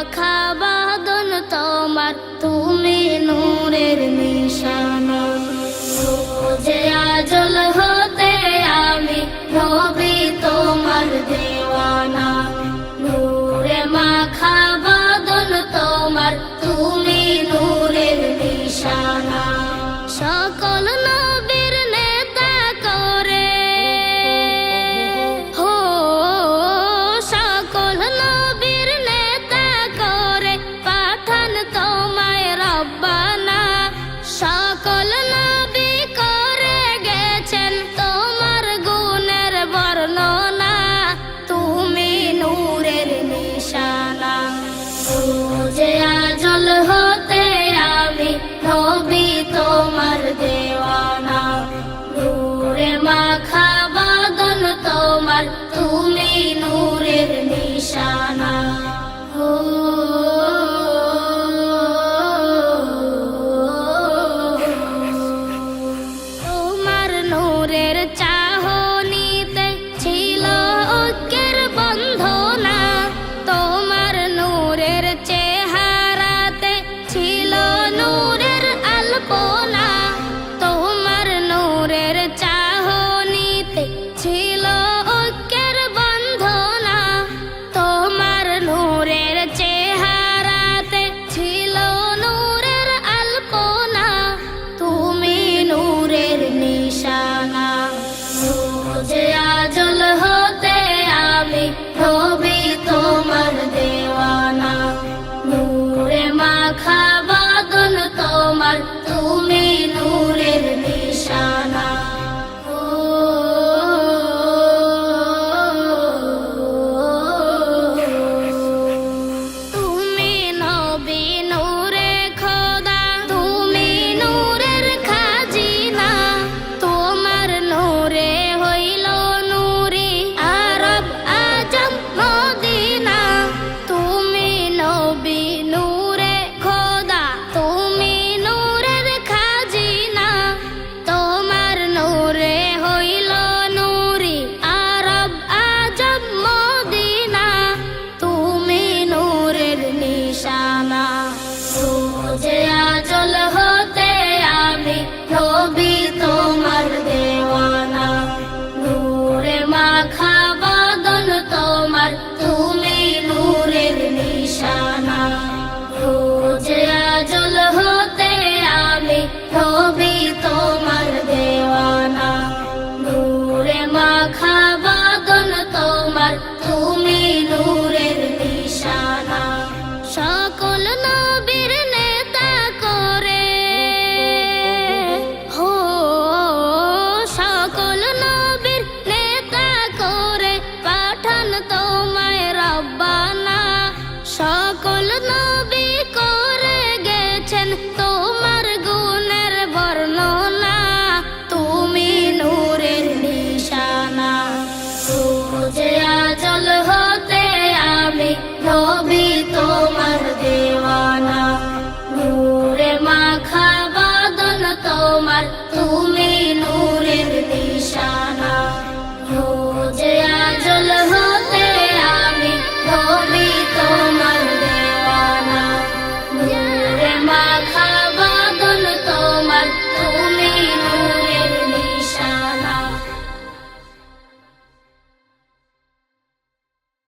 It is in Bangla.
মাখা বাঁধন তোমার, তুমি নূরের নিশানা। রোজে আজল হতে আমি নবী তোমার দেওয়ানা। নূরে মাখা বাঁধন তোমার, তুমি নূরের নিশানা। সকল নবীর নেতা করে হো, সকল নবীর নেতা করে পাঠান তোমায় রব্বানা। সকল নবী করে গেছেন তোমার গুণের বর্ণনা। তুমি নূরের নিশানা। রোজে আজল হতে আমি নবী তোমার দেওয়ানা। নূরে মাখা বাঁধন তোমার, তুমি নূরের নিশানা। হো তোমার নূরের চাহনিতে ছিল ঐক্যের বন্ধনা। তোমার নূরের চেহারাতে ছিল নূরের আলপনা। তোমার নূরের চাহনিতে ছিল ঐক্যের বন্ধনা। তোমার নূরের চেহারাতে ছিল নূরের আলপনা। তুমি নূরের নিশানা। রোজে আজল হতে আমি নবী তোমার দেওয়ানা। নূরে মাখা বাঁধন তোমার, তুমি নূরের নিশানা। তুমি নবী নূরে খোদা, তুমি নূরের খাজিনা। তোমার নূরে হইল নূরি আরব আজম মদিনা। তুমি নবী নূরে খোদা, তুমি নূরের খাজিনা। তোমার নূরে হইল নূরি আরব আজম মদিনা। তুমি নূরের নিশানা। রোজে আজল হতে আমি নবী তোমার দেওয়ানা। নূরে মাখা বাঁধন তোমার, তুমি নূরের নিশানা। রোজে আজল হতে আমি নবী তোমার দেওয়ানা। নূরে মাখা বাঁধন তোমার, তুমি নূরের নিশানা। সকল নবীর নেতা করে হো, সকল নবীর নেতা করে পাঠান তোমায় রব্বানা। সকল নবী করে গেছেন তোমার গুণের বর্ণনা। তুমি নূরের নিশানা। রোজে আজল হতে আমি নবী